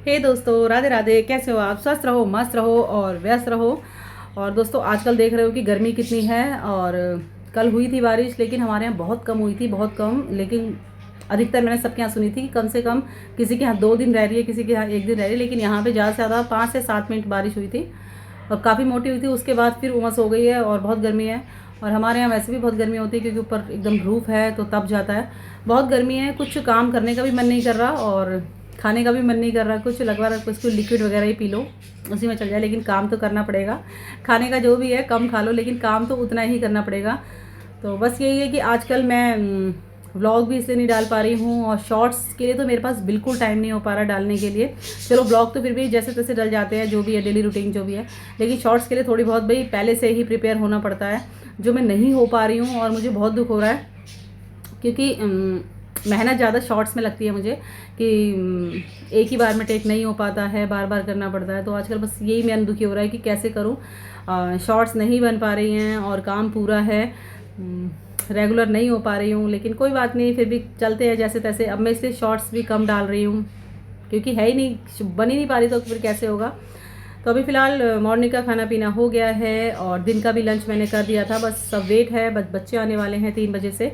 हे दोस्तों, राधे राधे। कैसे हो आप? स्वस्थ रहो, मस्त रहो और व्यस्त रहो। और दोस्तों, आजकल देख रहे हो कि गर्मी कितनी है। और कल हुई थी बारिश, लेकिन हमारे यहाँ बहुत कम हुई थी, बहुत कम। लेकिन अधिकतर मैंने सबके यहाँ सुनी थी कि कम से कम किसी के यहाँ 2 दिन रह रही है, किसी के यहाँ 1 दिन रह रही है। लेकिन यहाँ पे ज़्यादा से ज़्यादा 5 से 7 मिनट बारिश हुई थी और काफ़ी मोटी हुई थी। उसके बाद फिर उमस हो गई है और बहुत गर्मी है। और हमारे यहाँ वैसे भी बहुत गर्मी होती है क्योंकि ऊपर एकदम रूफ है, तो तप जाता है। बहुत गर्मी है, कुछ काम करने का भी मन नहीं कर रहा और खाने का भी मन नहीं कर रहा। कुछ लगवा रहा, कुछ लिक्विड वगैरह ही पी लो, उसी में चल जाए। लेकिन काम तो करना पड़ेगा। खाने का जो भी है कम खा लो, लेकिन काम तो उतना ही करना पड़ेगा। तो बस यही है कि आजकल मैं व्लॉग भी इसलिए नहीं डाल पा रही हूँ और शॉर्ट्स के लिए तो मेरे पास बिल्कुल टाइम नहीं हो पा रहा डालने के लिए। चलो, ब्लॉग तो फिर भी जैसे तैसे डल जाते हैं, जो भी है डेली रूटीन जो भी है। लेकिन शॉर्ट्स के लिए थोड़ी बहुत भाई पहले से ही प्रिपेयर होना पड़ता है, जो मैं नहीं हो पा रही हूँ। और मुझे बहुत दुख हो रहा है क्योंकि मेहनत ज़्यादा शॉर्ट्स में लगती है मुझे कि एक ही बार में टेक नहीं हो पाता है, बार बार करना पड़ता है। तो आजकल बस यही मन दुखी हो रहा है कि कैसे करूँ। शॉर्ट्स नहीं बन पा रही हैं और काम पूरा है, रेगुलर नहीं हो पा रही हूँ। लेकिन कोई बात नहीं, फिर भी चलते हैं जैसे तैसे। अब मैं इसलिए शॉर्ट्स भी कम डाल रही हूँ क्योंकि है ही नहीं, बन ही नहीं पा रही, तो फिर कैसे होगा। तो अभी फ़िलहाल मॉर्निंग का खाना पीना हो गया है और दिन का भी लंच मैंने कर दिया था। बस सब वेट है, बच्चे आने वाले हैं 3 बजे से।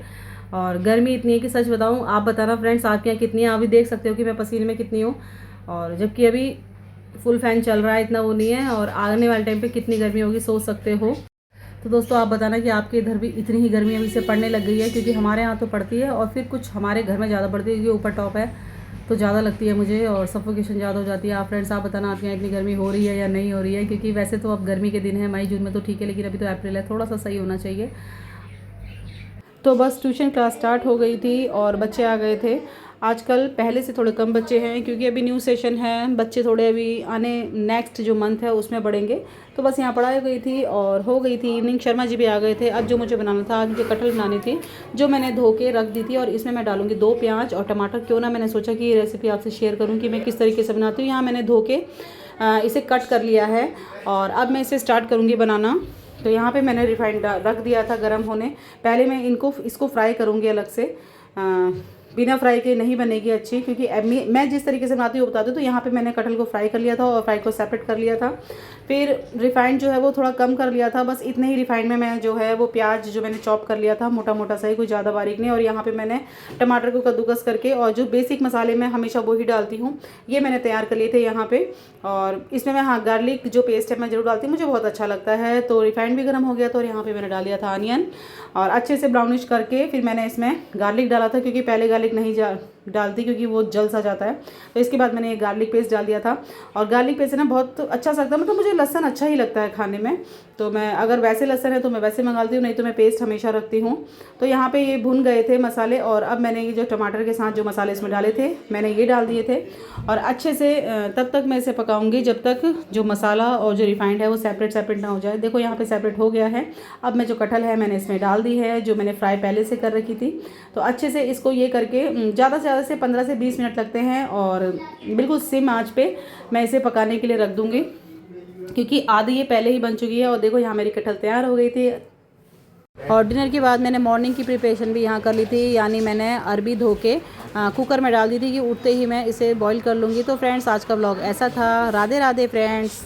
और गर्मी इतनी है कि सच बताऊं, आप बताना फ्रेंड्स, आपके यहाँ कितनी है? आप भी देख सकते हो कि मैं पसीने में कितनी हूँ। और जबकि अभी फुल फैन चल रहा है, इतना वो नहीं है। और आने वाले टाइम पे कितनी गर्मी होगी सोच सकते हो। तो दोस्तों, आप बताना कि आपके इधर भी इतनी ही गर्मी अभी से पड़ने लग गई है? क्योंकि हमारे यहाँ तो पड़ती है और फिर कुछ हमारे घर में ज़्यादा पड़ती है क्योंकि ऊपर टॉप है, तो ज़्यादा लगती है मुझे और सफोकेशन ज़्यादा हो जाती है। आप फ्रेंड्स, आप बताना आपके यहाँ इतनी गर्मी हो रही है या नहीं हो रही है? क्योंकि वैसे तो अब गर्मी के दिन है, मई जून में तो ठीक है, लेकिन अभी तो अप्रैल है, थोड़ा सा सही होना चाहिए। तो बस ट्यूशन क्लास स्टार्ट हो गई थी और बच्चे आ गए थे। आजकल पहले से थोड़े कम बच्चे हैं क्योंकि अभी न्यू सेशन है। बच्चे थोड़े अभी आने नेक्स्ट जो मंथ है उसमें बढ़ेंगे। तो बस यहाँ पढ़ाई गई थी और हो गई थी इवनिंग। शर्मा जी भी आ गए थे। अब जो मुझे बनाना था, आज मुझे कटहल बनानी थी, जो मैंने धो के रख दी थी। और इसमें मैं डालूंगी 2 प्याज और टमाटर। क्यों ना, मैंने सोचा कि ये रेसिपी आपसे शेयर करूँ कि मैं किस तरीके से बनाती हूँ। यहाँ मैंने धो के इसे कट कर लिया है और अब मैं इसे स्टार्ट करूँगी बनाना। तो यहाँ पे मैंने रिफाइंड रख दिया था गरम होने। पहले मैं इसको फ्राई करूँगी अलग से। बिना फ्राई के नहीं बनेगी अच्छी, क्योंकि मैं जिस तरीके से बनाती हूँ बता दूँ। तो यहाँ पे मैंने कटहल को फ्राई कर लिया था और फ्राई को सेपरेट कर लिया था। फिर रिफाइंड जो है वो थोड़ा कम कर लिया था। बस इतने ही रिफाइंड में मैं जो है वो प्याज जो मैंने चॉप कर लिया था मोटा मोटा सा ही, कोई ज़्यादा बारीक नहीं। और यहाँ पे मैंने टमाटर को कद्दूकस करके, और जो बेसिक मसाले मैं हमेशा वो ही डालती हूँ, ये मैंने तैयार कर लिए थे यहाँ पे। और इसमें मैं गार्लिक जो पेस्ट है मैं जरूर डालती हूँ, मुझे बहुत अच्छा लगता है। तो रिफाइंड भी गर्म हो गया था और यहाँ पर मैंने डाल दिया था अनियन और अच्छे से ब्राउनिश करके फिर मैंने इसमें गार्लिक डाला था, क्योंकि पहले गार्लिक नहीं डालती क्योंकि वो जल सा जाता है। तो इसके बाद मैंने ये गार्लिक पेस्ट डाल दिया था। और गार्लिक पेस्ट ना बहुत अच्छा सा लगता है, मतलब मुझे लहसुन अच्छा ही लगता है खाने में। तो मैं अगर वैसे लहसुन है तो मैं वैसे मंगाती हूँ, नहीं तो मैं पेस्ट हमेशा रखती हूँ। तो यहाँ पे ये भुन गए थे मसाले और अब मैंने ये जो टमाटर के साथ जो मसाले इसमें डाले थे मैंने ये डाल दिए थे। और अच्छे से तब तक मैं इसे पकाऊंगी जब तक जो मसाला और जो रिफाइंड है वो सेपरेट ना हो जाए। देखो यहाँ पे सेपरेट हो गया है। अब मैं जो कटहल है मैंने इसमें डाल दी है, जो मैंने फ्राई पहले से कर रखी थी। तो अच्छे से इसको ये करके ज़्यादा से 15 से 20 मिनट लगते हैं और बिल्कुल सिम आंच पे मैं इसे पकाने के लिए रख दूँगी, क्योंकि आधी ये पहले ही बन चुकी है। और देखो यहाँ मेरी कटहल तैयार हो गई थी। और डिनर के बाद मैंने मॉर्निंग की प्रिपरेशन भी यहाँ कर ली थी, यानी मैंने अरबी धो के कुकर में डाल दी थी कि उठते ही मैं इसे बॉईल कर लूँगी। तो फ्रेंड्स, आज का व्लॉग ऐसा था। राधे राधे फ्रेंड्स।